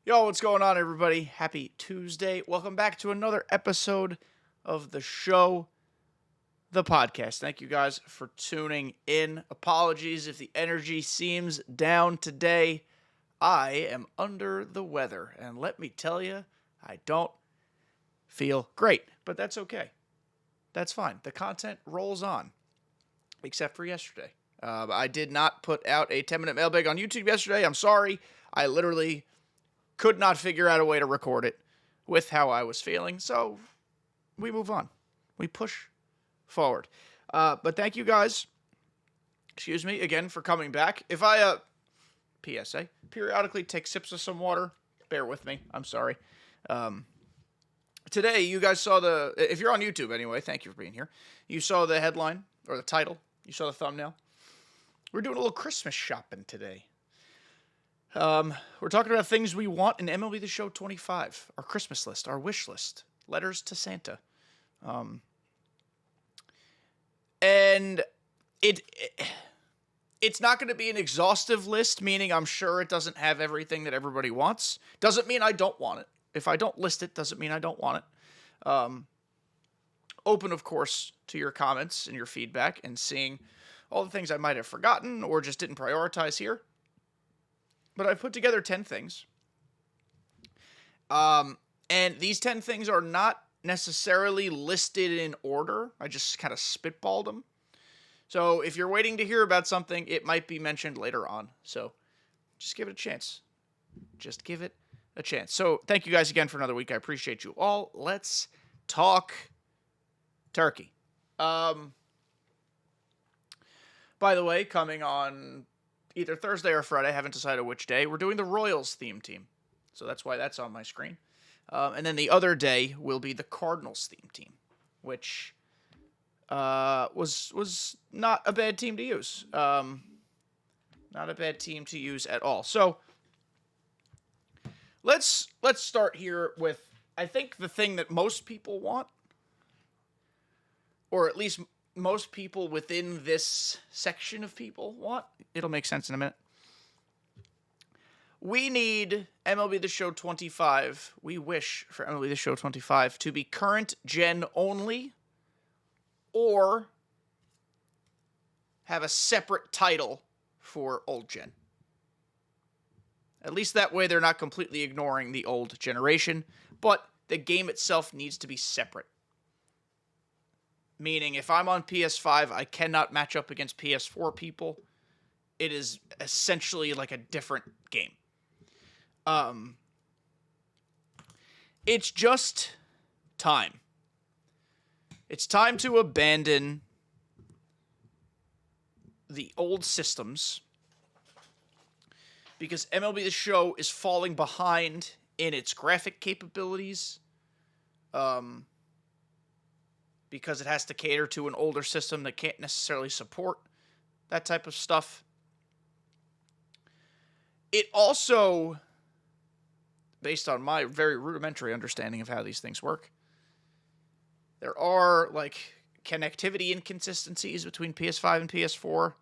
Yo, what's going on, everybody? Happy Tuesday. Welcome back to another episode of the show, the podcast. Thank you guys for tuning in. Apologies if the energy seems down today. I am under the weather, and let me tell you, I don't feel great, but that's okay. That's fine. The content rolls on, except for yesterday. I did not put out a 10-minute mailbag on YouTube yesterday. I'm sorry. I literally could not figure out a way to record it with how I was feeling, so we move on. We push forward. But thank you guys, again for coming back. If I, PSA, periodically take sips of some water, bear with me. I'm sorry. Today, you guys saw if you're on YouTube anyway, thank you for being here. You saw the headline, or the title. You saw the thumbnail. We're doing a little Christmas shopping today. We're talking about things we want in MLB The Show 25, our Christmas list, our wish list, letters to Santa. And it's not going to be an exhaustive list, meaning I'm sure it doesn't have everything that everybody wants. Doesn't mean I don't want it. If I don't list it, doesn't mean I don't want it. Open, of course, to your comments and your feedback and seeing all the things I might have forgotten or just didn't prioritize here. But I put together 10 things. And these 10 things are not necessarily listed in order. I just kind of spitballed them. So if you're waiting to hear about something, it might be mentioned later on. So just give it a chance. Just give it a chance. So thank you guys again for another week. I appreciate you all. Let's talk turkey. By the way, coming on either Thursday or Friday, I haven't decided which day, we're doing the Royals theme team. So that's why that's on my screen. And then the other day will be the Cardinals theme team, which was not a bad team to use. Not a bad team to use at all. So let's start here with, I think, the thing that most people want, or at least most people within this section of people want. It'll make sense in a minute. We need MLB The Show 25. We wish for MLB The Show 25 to be current gen only, or have a separate title for old gen. At least that way they're not completely ignoring the old generation, but the game itself needs to be separate. Meaning, if I'm on PS5, I cannot match up against PS4 people. It is essentially like a different game. It's just time. It's time to abandon the old systems, because MLB The Show is falling behind in its graphic capabilities. Because it has to cater to an older system that can't necessarily support that type of stuff. It also, based on my very rudimentary understanding of how these things work, there are like connectivity inconsistencies between PS5 and PS4.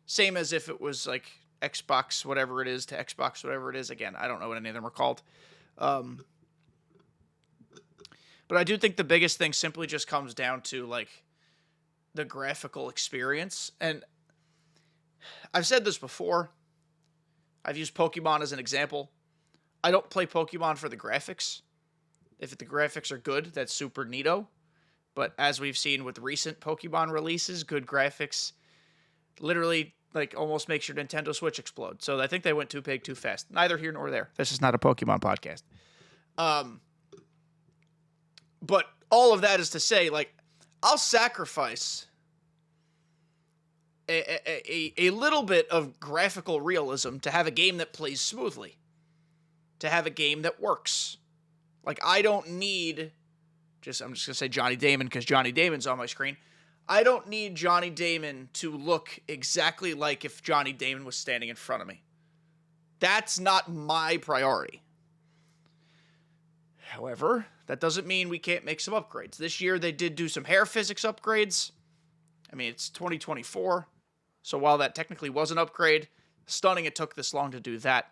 Same as if it was like Xbox whatever it is to Xbox whatever it is. Again, I don't know what any of them are called. But I do think the biggest thing simply just comes down to, like, the graphical experience. And I've said this before. I've used Pokemon as an example. I don't play Pokemon for the graphics. If the graphics are good, that's super neato. But as we've seen with recent Pokemon releases, good graphics literally, like, almost makes your Nintendo Switch explode. So I think they went too big too fast. Neither here nor there. This is not a Pokemon podcast. But all of that is to say, like, I'll sacrifice a little bit of graphical realism to have a game that plays smoothly, to have a game that works. Like, I don't need, I'm just going to say Johnny Damon because Johnny Damon's on my screen. I don't need Johnny Damon to look exactly like if Johnny Damon was standing in front of me. That's not my priority. However, that doesn't mean we can't make some upgrades. This year they did do some hair physics upgrades. I mean, it's 2024, so while that technically was an upgrade, stunning it took this long to do that.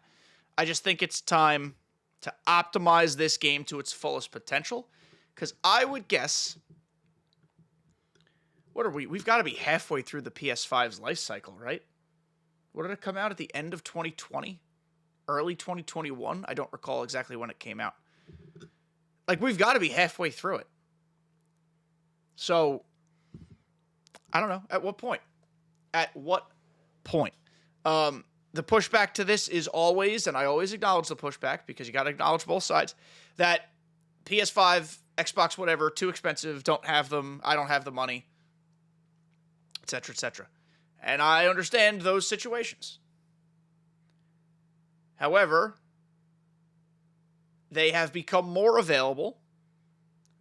I just think it's time to optimize this game to its fullest potential. Because I would guess, what are we? We've got to be halfway through the PS5's life cycle, right? What did it come out at the end of 2020? Early 2021? I don't recall exactly when it came out. Like, we've got to be halfway through it. So, I don't know. At what point? At what point? The pushback to this is always, and I always acknowledge the pushback because you got to acknowledge both sides, that PS5, Xbox, whatever, too expensive, don't have them, I don't have the money, etc., etc. And I understand those situations. However, they have become more available.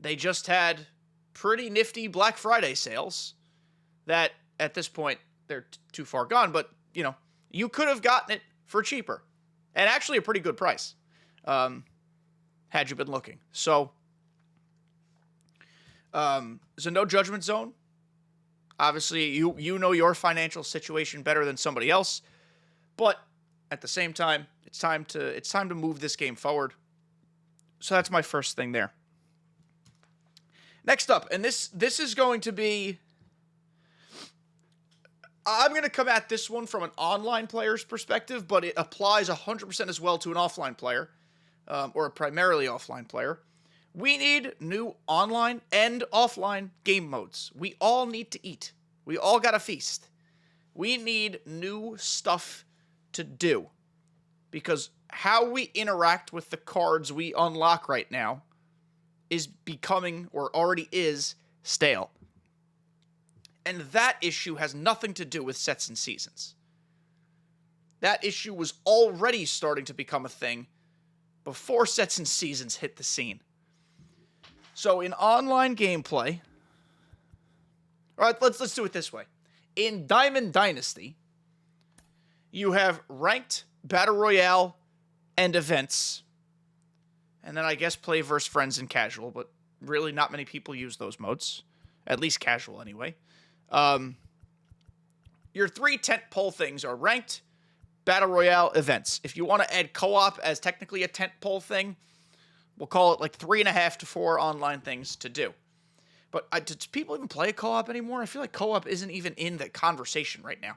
They just had pretty nifty Black Friday sales that, at this point, they're too far gone, but, you know, you could have gotten it for cheaper. And actually a pretty good price, had you been looking. So, there's a no judgment zone. Obviously, you know your financial situation better than somebody else. But at the same time, it's time to move this game forward. So that's my first thing there. Next up, and this is going to be... I'm going to come at this one from an online player's perspective, but it applies 100% as well to an offline player, or a primarily offline player. We need new online and offline game modes. We all need to eat. We all got to feast. We need new stuff to do, because how we interact with the cards we unlock right now is becoming, or already is, stale. And that issue has nothing to do with sets and seasons. That issue was already starting to become a thing before sets and seasons hit the scene. So in online gameplay, all right, let's do it this way. In Diamond Dynasty, you have ranked, battle royale, and events. And then I guess play versus friends and casual, but really not many people use those modes. At least casual anyway. Your three tentpole things are ranked, battle royale, events. If you want to add co-op as technically a tentpole thing, we'll call it like 3.5 to 4 online things to do. But do people even play co-op anymore? I feel like co-op isn't even in the conversation right now.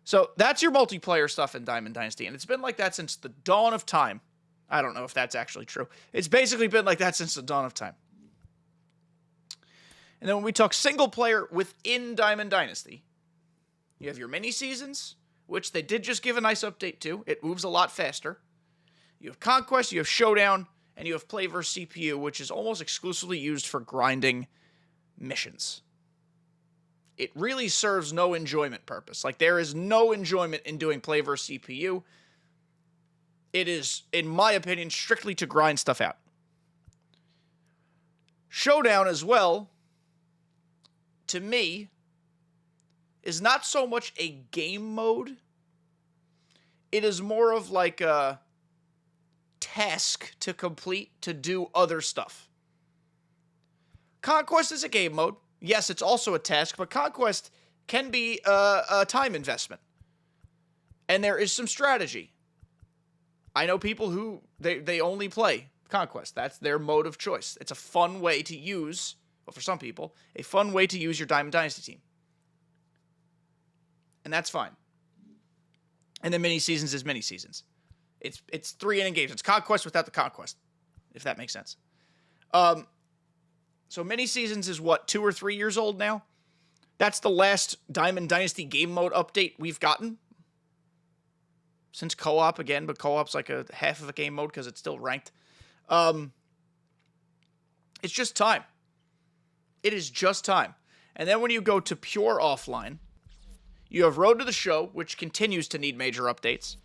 So that's your multiplayer stuff in Diamond Dynasty, and it's been like that since the dawn of time. I don't know if that's actually true. It's basically been like that since the dawn of time. And then when we talk single player within Diamond Dynasty, you have your mini seasons, which they did just give a nice update to. It moves a lot faster. You have Conquest, you have Showdown, and you have Play vs. CPU, which is almost exclusively used for grinding missions. It really serves no enjoyment purpose. Like, there is no enjoyment in doing Play vs. CPU. It is, in my opinion, strictly to grind stuff out. Showdown as well, to me, is not so much a game mode. It is more of like a task to complete to do other stuff. Conquest is a game mode. Yes, it's also a task, but Conquest can be a time investment. And there is some strategy. I know people who, they only play Conquest. That's their mode of choice. It's a fun way to use, well, for some people, a fun way to use your Diamond Dynasty team. And that's fine. And then mini seasons is mini seasons. It's 3 inning games. It's Conquest without the Conquest, if that makes sense. So mini seasons is what, 2 or 3 years old now? That's the last Diamond Dynasty game mode update we've gotten. Since co-op again, but co-op's like a half of a game mode because it's still ranked. It's just time. It is just time. And then when you go to pure offline, you have Road to the Show, which continues to need major updates.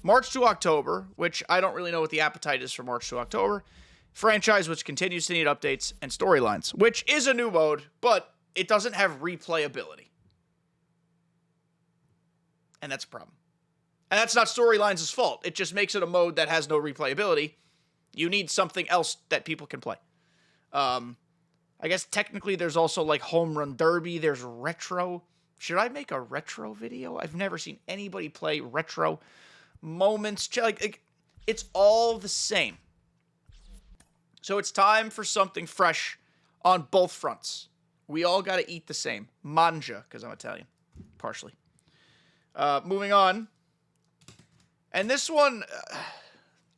March to October, which I don't really know what the appetite is for March to October. Franchise, which continues to need updates. And Storylines, which is a new mode, but it doesn't have replayability. And that's a problem. And that's not Storylines' fault. It just makes it a mode that has no replayability. You need something else that people can play. I guess technically there's also like Home Run Derby. There's Retro. Should I make a retro video? I've never seen anybody play retro moments. Like, it's all the same. So it's time for something fresh on both fronts. We all got to eat the same. Mangia, because I'm Italian, partially. Moving on. And this one,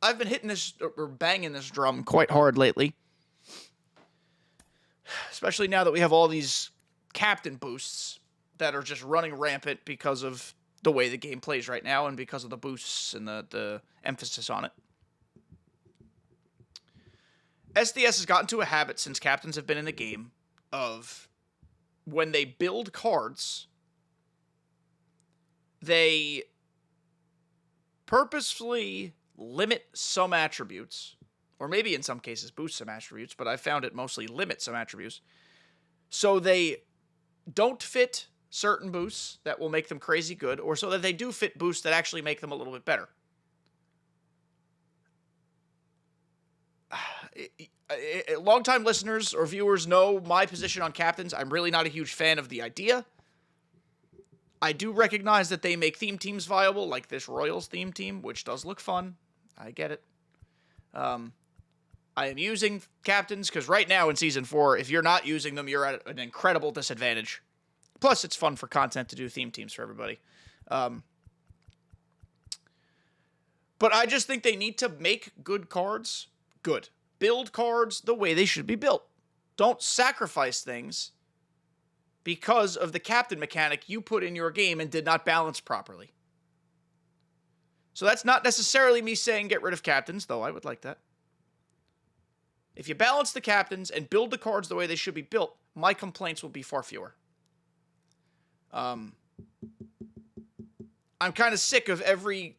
I've been hitting this, or banging this drum quite hard lately. Especially now that we have all these captain boosts that are just running rampant because of the way the game plays right now and because of the boosts and the emphasis on it. SDS has gotten to a habit since captains have been in the game of when they build cards, they purposefully limit some attributes, or maybe in some cases boost some attributes, but I found it mostly limit some attributes. So they don't fit certain boosts that will make them crazy good, or so that they do fit boosts that actually make them a little bit better. Longtime listeners or viewers know my position on captains. I'm really not a huge fan of the idea. I do recognize that they make theme teams viable, like this Royals theme team, which does look fun. I get it. I am using captains because right now in Season 4, if you're not using them, you're at an incredible disadvantage. Plus, it's fun for content to do theme teams for everybody. But I just think they need to make good cards good. Build cards the way they should be built. Don't sacrifice things because of the captain mechanic you put in your game and did not balance properly. So that's not necessarily me saying get rid of captains, though I would like that. If you balance the captains and build the cards the way they should be built, my complaints will be far fewer. I'm kind of sick of every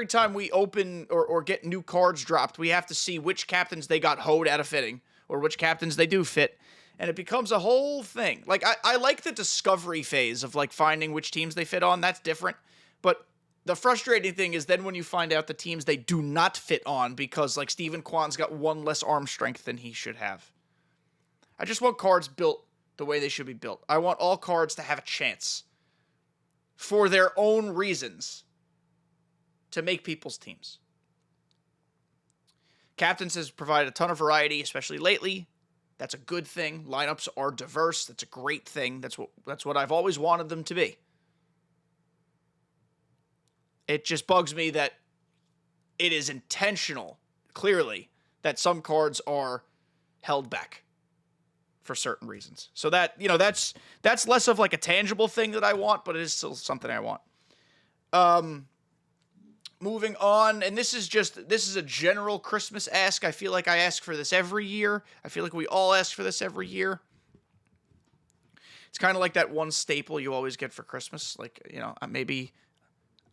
time we open or get new cards dropped, we have to see which captains they got hoed out of fitting or which captains they do fit. And it becomes a whole thing. Like, I like the discovery phase of, like, finding which teams they fit on. That's different. But the frustrating thing is then when you find out the teams they do not fit on because, like, Steven Kwan's got one less arm strength than he should have. I just want cards built the way they should be built. I want all cards to have a chance for their own reasons to make people's teams. Captains has provided a ton of variety, especially lately. That's a good thing. Lineups are diverse. That's a great thing. That's what I've always wanted them to be. It just bugs me that it is intentional, clearly, that some cards are held back for certain reasons. So that, that's less of like a tangible thing that I want, but it is still something I want. Moving on, and this is a general Christmas ask. I feel like I ask for this every year. I feel like we all ask for this every year. It's kind of like that one staple you always get for Christmas. Like, maybe,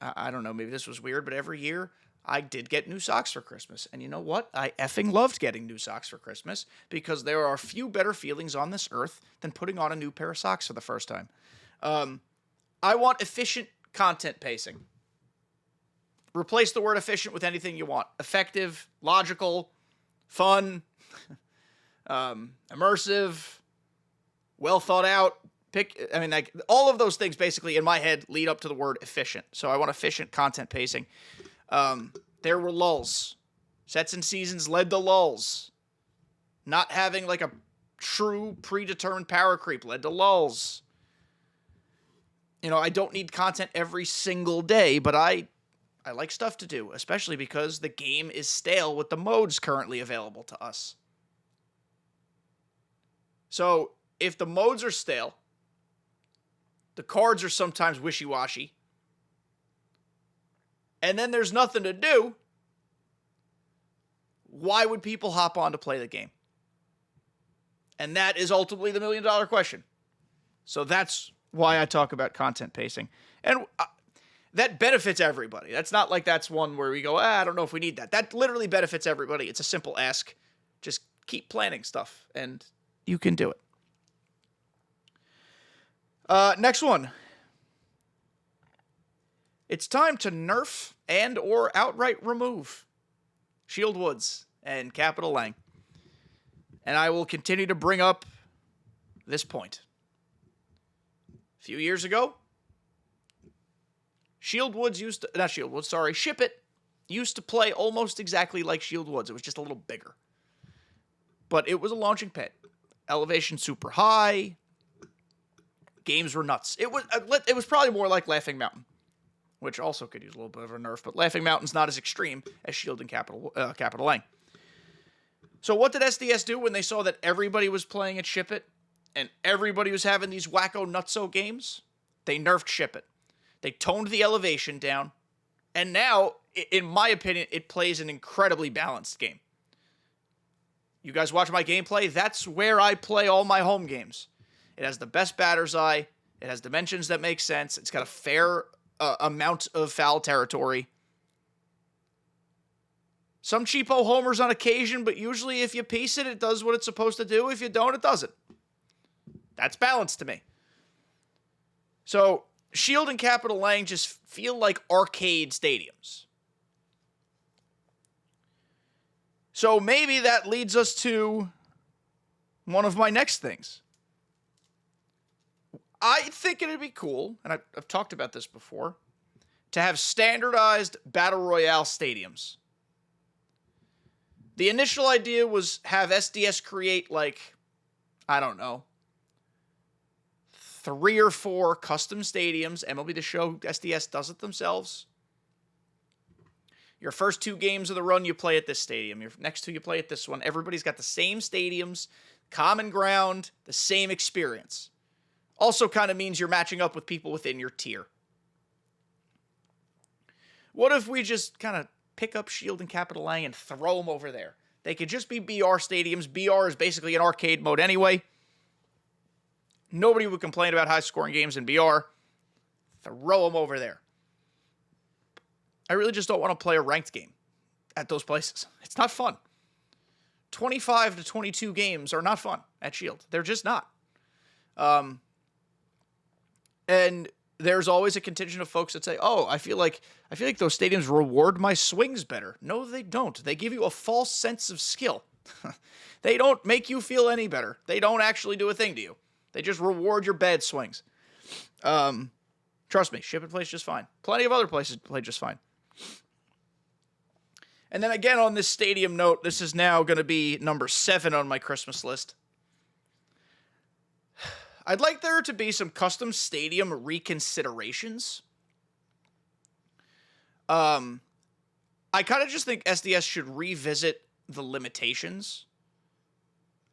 I don't know, maybe this was weird, but every year I did get new socks for Christmas. And you know what? I effing loved getting new socks for Christmas because there are few better feelings on this earth than putting on a new pair of socks for the first time. I want efficient content pacing. Replace the word efficient with anything you want. Effective, logical, fun, immersive, well thought out. All of those things basically in my head lead up to the word efficient. So I want efficient content pacing. There were lulls. Sets and seasons led to lulls. Not having like a true predetermined power creep led to lulls. I don't need content every single day, but I like stuff to do, especially because the game is stale with the modes currently available to us. So, if the modes are stale, the cards are sometimes wishy-washy, and then there's nothing to do, why would people hop on to play the game? And that is ultimately the million-dollar question. So that's why I talk about content pacing. And that benefits everybody. That's not like that's one where we go, I don't know if we need that. That literally benefits everybody. It's a simple ask. Just keep planning stuff, and you can do it. Next one. It's time to nerf and or outright remove Shield Woods and Capital Lang. And I will continue to bring up this point. A few years ago, Ship It used to play almost exactly like Shield Woods. It was just a little bigger. but it was a launching pad. Elevation super high. Games were nuts. It was probably more like Laughing Mountain, which also could use a little bit of a nerf, but Laughing Mountain's not as extreme as Shield and Capital Lang. So what did SDS do when they saw that everybody was playing at Ship It and everybody was having these wacko nutso games? They nerfed Ship It. They toned the elevation down, and now, in my opinion, it plays an incredibly balanced game. You guys watch my gameplay? That's where I play all my home games. It has the best batter's eye. It has dimensions that make sense. It's got a fair amount of foul territory. Some cheapo homers on occasion, but usually if you piece it, it does what it's supposed to do. If you don't, it doesn't. That's balanced to me. So, Shield and Capital Lang just feel like arcade stadiums. So maybe that leads us to one of my next things. I think it'd be cool, and I've talked about this before, to have standardized Battle Royale stadiums. The initial idea was have SDS create, like, I don't know, 3 or 4 custom stadiums. MLB The Show, SDS does it themselves. Your first 2 games of the run, you play at this stadium. Your next 2, you play at this one. Everybody's got the same stadiums, common ground, the same experience. Also kind of means you're matching up with people within your tier. What if we just kind of pick up Shield and Capital Lang and throw them over there? They could just be BR stadiums. BR is basically an arcade mode anyway. Nobody would complain about high-scoring games in BR. Throw them over there. I really just don't want to play a ranked game at those places. It's not fun. 25 to 22 games are not fun at Shield. They're just not. And there's always a contingent of folks that say, oh, I feel like those stadiums reward my swings better. No, they don't. They give you a false sense of skill. They don't make you feel any better. They don't actually do a thing to you. They just reward your bad swings. Trust me, Ship It plays just fine. Plenty of other places play just fine. And then again on this stadium note, this is now going to be number 7 on my Christmas list. I'd like there to be some custom stadium reconsiderations. I kind of just think SDS should revisit the limitations,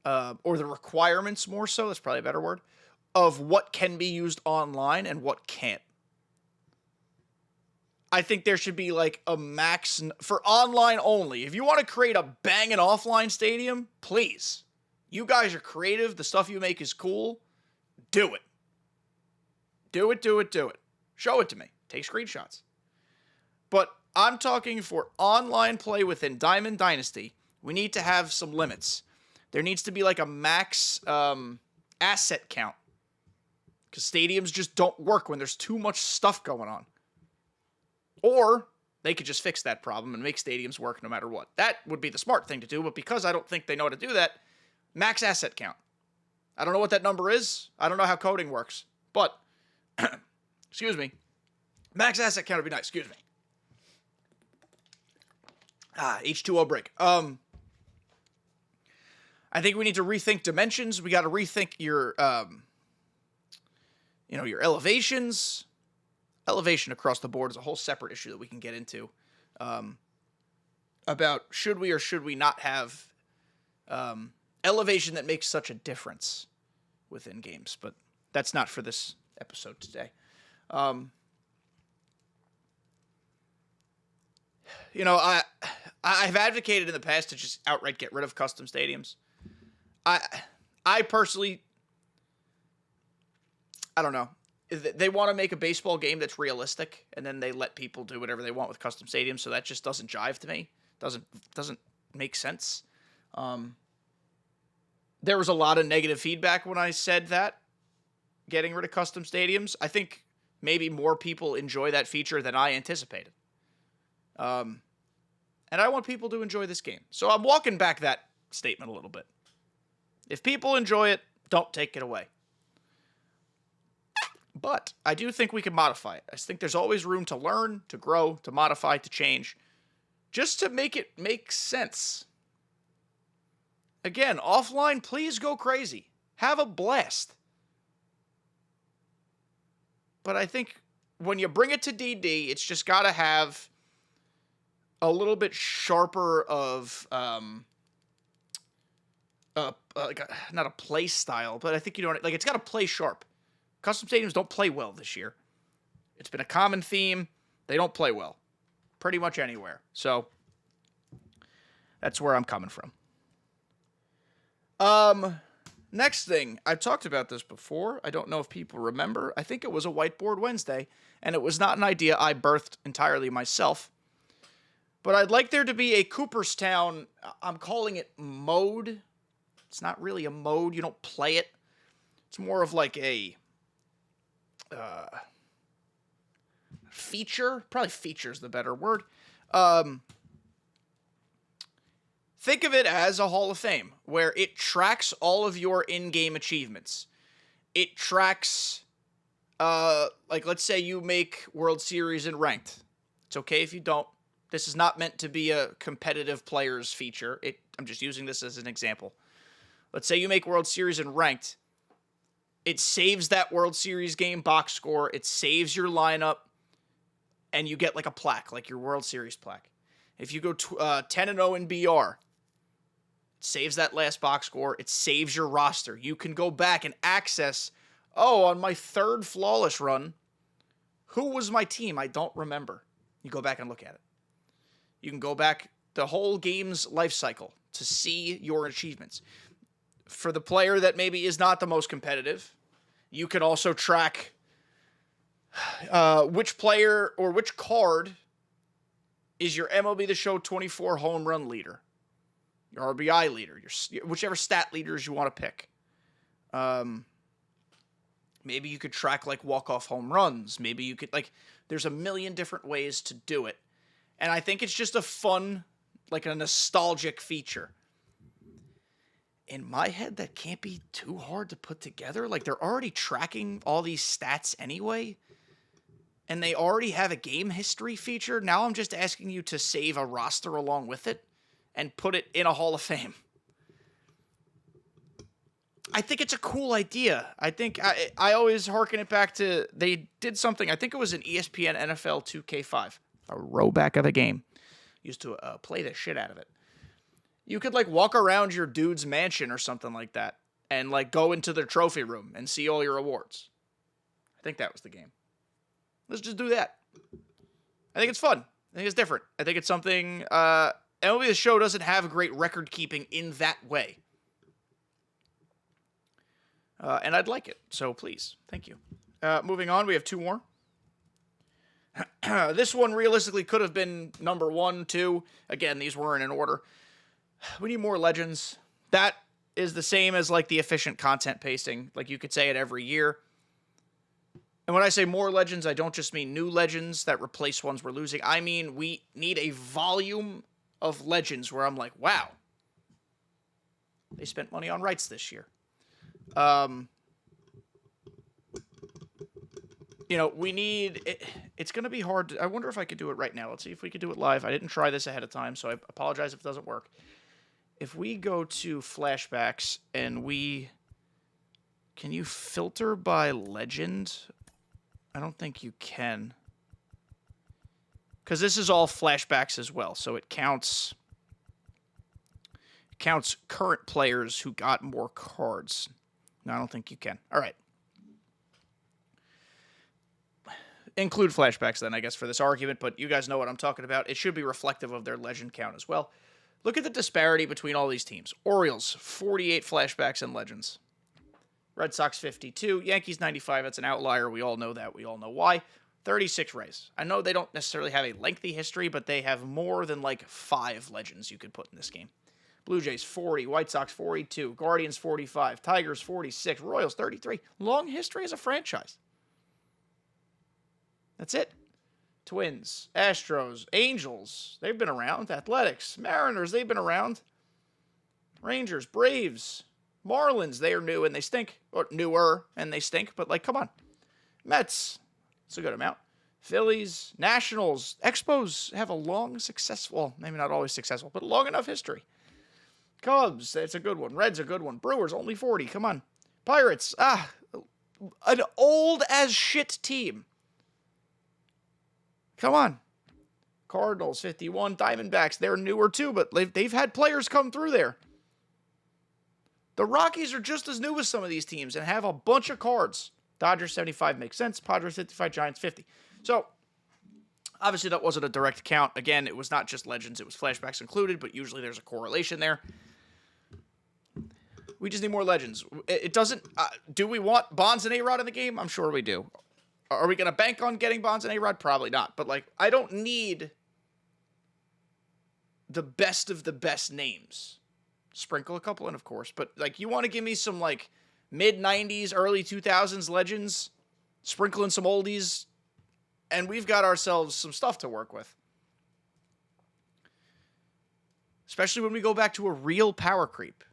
or the requirements more so, that's probably a better word, of what can be used online and what can't. I think there should be like a max for online only. If you want to create a banging offline stadium, please. You guys are creative. The stuff you make is cool. Do it. Do it, do it, do it. Show it to me. Take screenshots. But I'm talking for online play within Diamond Dynasty. We need to have some limits. There needs to be like a max asset count. Because stadiums just don't work when there's too much stuff going on. Or they could just fix that problem and make stadiums work no matter what. That would be the smart thing to do, but because I don't think they know how to do that, max asset count. I don't know what that number is. I don't know how coding works. But, excuse me, max asset count would be nice. Excuse me. H2O break. I think we need to rethink dimensions. We got to rethink your, your elevations. Elevation across the board is a whole separate issue that we can get into. About should we or should we not have elevation that makes such a difference within games. But that's not for this episode today. I've advocated in the past to just outright get rid of custom stadiums. I personally, I don't know. They want to make a baseball game that's realistic, and then they let people do whatever they want with custom stadiums, so that just doesn't jive to me. Doesn't make sense. There was a lot of negative feedback when I said that, getting rid of custom stadiums. I think maybe more people enjoy that feature than I anticipated. And I want people to enjoy this game. So I'm walking back that statement a little bit. If people enjoy it, don't take it away. But I do think we can modify it. I think there's always room to learn, to grow, to modify, to change, just to make it make sense. Again, offline, please go crazy. Have a blast. But I think when you bring it to DD, it's just got to have a little bit sharper of, not a play style, but I think it's got to play sharp. Custom stadiums don't play well this year. It's been a common theme. They don't play well. Pretty much anywhere. So, that's where I'm coming from. Next thing, I've talked about this before. I don't know if people remember. I think it was a Whiteboard Wednesday, and it was not an idea I birthed entirely myself. But I'd like there to be a Cooperstown, I'm calling it mode. It's not really a mode. You don't play it. It's more of like a feature. Probably feature is the better word. Think of it as a Hall of Fame, where it tracks all of your in-game achievements. It tracks, let's say you make World Series in ranked. It's okay if you don't. This is not meant to be a competitive players feature. I'm just using this as an example. Let's say you make World Series in ranked. It saves that World Series game box score. It saves your lineup, and you get like a plaque, like your World Series plaque. If you go 10-0 in BR, it saves that last box score. It saves your roster. You can go back and access, on my third flawless run, who was my team? I don't remember. You go back and look at it. You can go back the whole game's life cycle to see your achievements. For the player that maybe is not the most competitive, you can also track which player or which card is your MLB The Show 24 home run leader, your RBI leader, your whichever stat leaders you want to pick. Maybe you could track like walk-off home runs. Maybe you could there's a million different ways to do it. And I think it's just a fun, like a nostalgic feature. In my head, that can't be too hard to put together. Like, they're already tracking all these stats anyway, and they already have a game history feature. Now I'm just asking you to save a roster along with it and put it in a Hall of Fame. I think it's a cool idea. I think I always harken it back to, they did something, I think it was an ESPN NFL 2K5, a rowback of the game. Used to play the shit out of it. You could walk around your dude's mansion or something like that and go into their trophy room and see all your awards. I think that was the game. Let's just do that. I think it's fun. I think it's different. I think it's something MLB The Show doesn't have great record keeping in that way. And I'd like it. So please. Thank you. Moving on, we have two more. This one realistically could have been number 1, 2. Again, these weren't in order. We need more legends. That is the same as the efficient content pasting. You could say it every year. And when I say more legends, I don't just mean new legends that replace ones we're losing. I mean, we need a volume of legends where I'm like, wow, they spent money on rights this year. We need, it's going to be hard. I wonder if I could do it right now. Let's see if we could do it live. I didn't try this ahead of time, so I apologize if it doesn't work. If we go to flashbacks and can you filter by legend? I don't think you can. Because this is all flashbacks as well, so it counts current players who got more cards. No, I don't think you can. All right. Include flashbacks then, I guess, for this argument, but you guys know what I'm talking about. It should be reflective of their legend count as well. Look at the disparity between all these teams. Orioles, 48 flashbacks and legends. Red Sox, 52. Yankees, 95. That's an outlier. We all know that. We all know why. 36 Rays. I know they don't necessarily have a lengthy history, but they have more than 5 legends you could put in this game. Blue Jays, 40. White Sox, 42. Guardians, 45. Tigers, 46. Royals, 33. Long history as a franchise. That's it. Twins, Astros, Angels, they've been around. Athletics, Mariners, they've been around. Rangers, Braves, Marlins, they are new and they stink. Or newer and they stink, but come on. Mets, it's a good amount. Phillies, Nationals, Expos have a long, successful, maybe not always successful, but long enough history. Cubs, that's a good one. Reds, a good one. Brewers, only 40. Come on. Pirates, an old as shit team. Come on. Cardinals, 51. Diamondbacks, they're newer too, but they've had players come through there. The Rockies are just as new as some of these teams and have a bunch of cards. Dodgers, 75 makes sense. Padres, 55. Giants, 50. So, obviously that wasn't a direct count. Again, it was not just Legends, it was flashbacks included, but usually there's a correlation there. We just need more Legends. It doesn't... do we want Bonds and A-Rod in the game? I'm sure we do. Are we going to bank on getting Bonds and A-Rod? Probably not. But, like, I don't need the best of the best names. Sprinkle a couple in, of course. But, like, you want to give me some, like, mid-90s, early 2000s Legends, sprinkle in some oldies, and we've got ourselves some stuff to work with. Especially when we go back to a real power creep.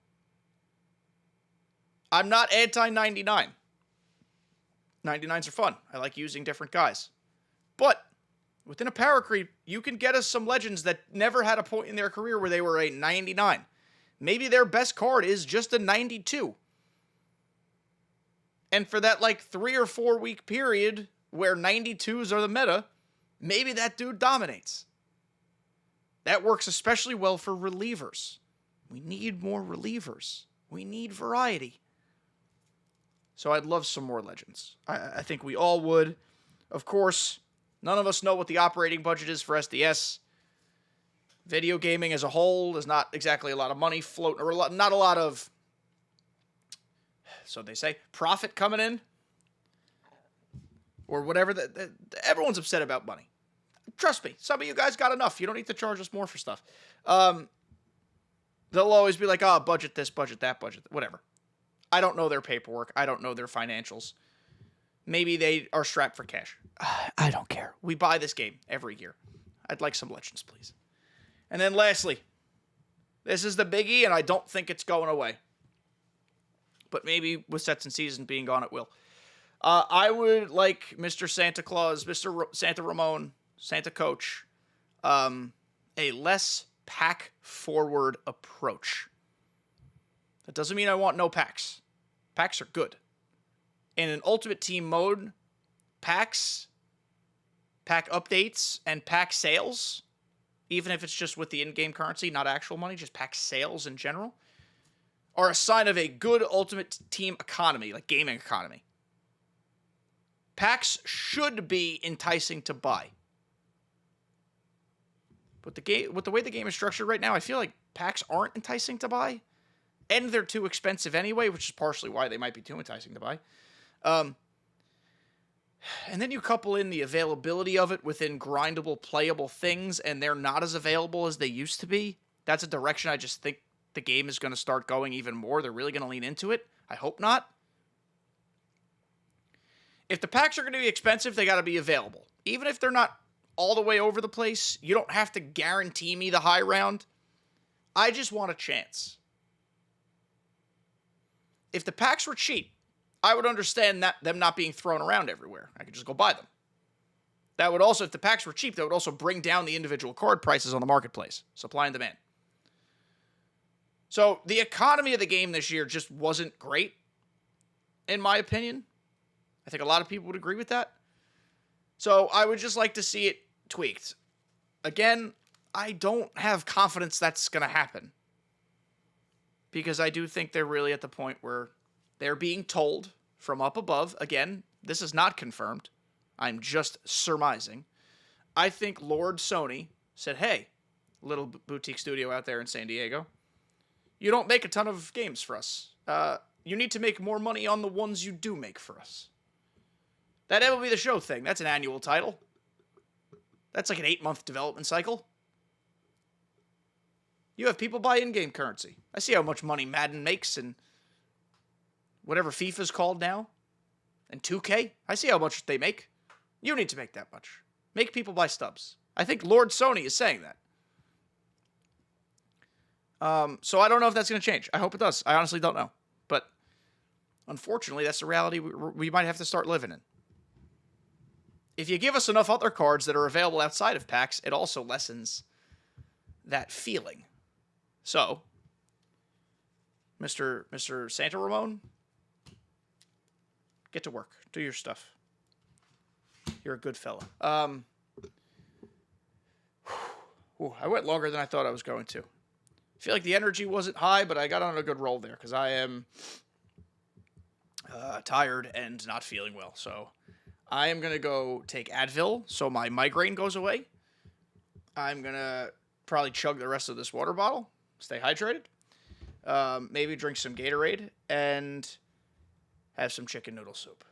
I'm not anti-99. 99s are fun. I like using different guys. But within a power creep, you can get us some Legends that never had a point in their career where they were a 99. Maybe their best card is just a 92. And for that, like, 3 or 4 week period where 92s are the meta, maybe that dude dominates. That works especially well for relievers. We need more relievers. We need variety. So I'd love some more Legends. I think we all would. Of course, none of us know what the operating budget is for SDS. Video gaming as a whole is not exactly a lot of money floating, or not a lot of, so they say, profit coming in. Or whatever. Everyone's upset about money. Trust me, some of you guys got enough. You don't need to charge us more for stuff. They'll always be like, oh, budget this, budget that, budget whatever. I don't know their paperwork. I don't know their financials. Maybe they are strapped for cash. I don't care. We buy this game every year. I'd like some Legends, please. And then lastly, this is the biggie, and I don't think it's going away. But maybe with sets and season being gone, it will. I would like Mr. Santa Claus, Mr. Santa Ramon, Santa Coach, a less pack-forward approach. That doesn't mean I want no packs. Packs are good. In an Ultimate Team mode, packs, pack updates, and pack sales, even if it's just with the in-game currency, not actual money, just pack sales in general, are a sign of a good Ultimate Team economy, like gaming economy. Packs should be enticing to buy. But with the way the game is structured right now, I feel like packs aren't enticing to buy. And they're too expensive anyway, which is partially why they might be too enticing to buy. And then you couple in the availability of it within grindable, playable things, and they're not as available as they used to be. That's a direction I just think the game is going to start going even more. They're really going to lean into it. I hope not. If the packs are going to be expensive, they got to be available. Even if they're not all the way over the place, you don't have to guarantee me the high round. I just want a chance. If the packs were cheap, I would understand that them not being thrown around everywhere. I could just go buy them. That would also, if the packs were cheap, that would also bring down the individual card prices on the marketplace. Supply and demand. So the economy of the game this year just wasn't great, in my opinion. I think a lot of people would agree with that. So I would just like to see it tweaked. Again, I don't have confidence that's going to happen. Because I do think they're really at the point where they're being told from up above. Again, this is not confirmed. I'm just surmising. I think Lord Sony said, hey, little boutique studio out there in San Diego, you don't make a ton of games for us. You need to make more money on the ones you do make for us. That MLB The Show thing, that's an annual title. That's like an 8-month development cycle. You have people buy in-game currency. I see how much money Madden makes and whatever FIFA's called now. And 2K. I see how much they make. You need to make that much. Make people buy stubs. I think Lord Sony is saying that. So I don't know if that's going to change. I hope it does. I honestly don't know. But unfortunately, that's the reality we might have to start living in. If you give us enough other cards that are available outside of packs, it also lessens that feeling. So, Mr. Santa Ramon, get to work. Do your stuff. You're a good fella. I went longer than I thought I was going to. I feel like the energy wasn't high, but I got on a good roll there because I am tired and not feeling well. So I am going to go take Advil so my migraine goes away. I'm going to probably chug the rest of this water bottle, stay hydrated, maybe drink some Gatorade, and have some chicken noodle soup.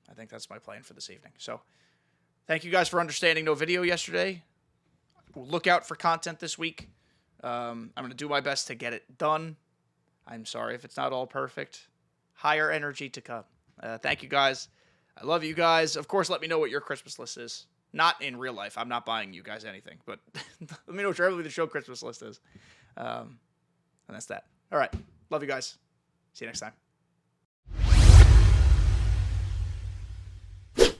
I think that's my plan for this evening. So thank you guys for understanding no video yesterday. Look out for content this week. I'm going to do my best to get it done. I'm sorry if it's not all perfect. Higher energy to come. Thank you guys. I love you guys. Of course, let me know what your Christmas list is. Not in real life. I'm not buying you guys anything. But let me know what your MLB The Show Christmas list is. And that's that. All right. Love you guys. See you next time.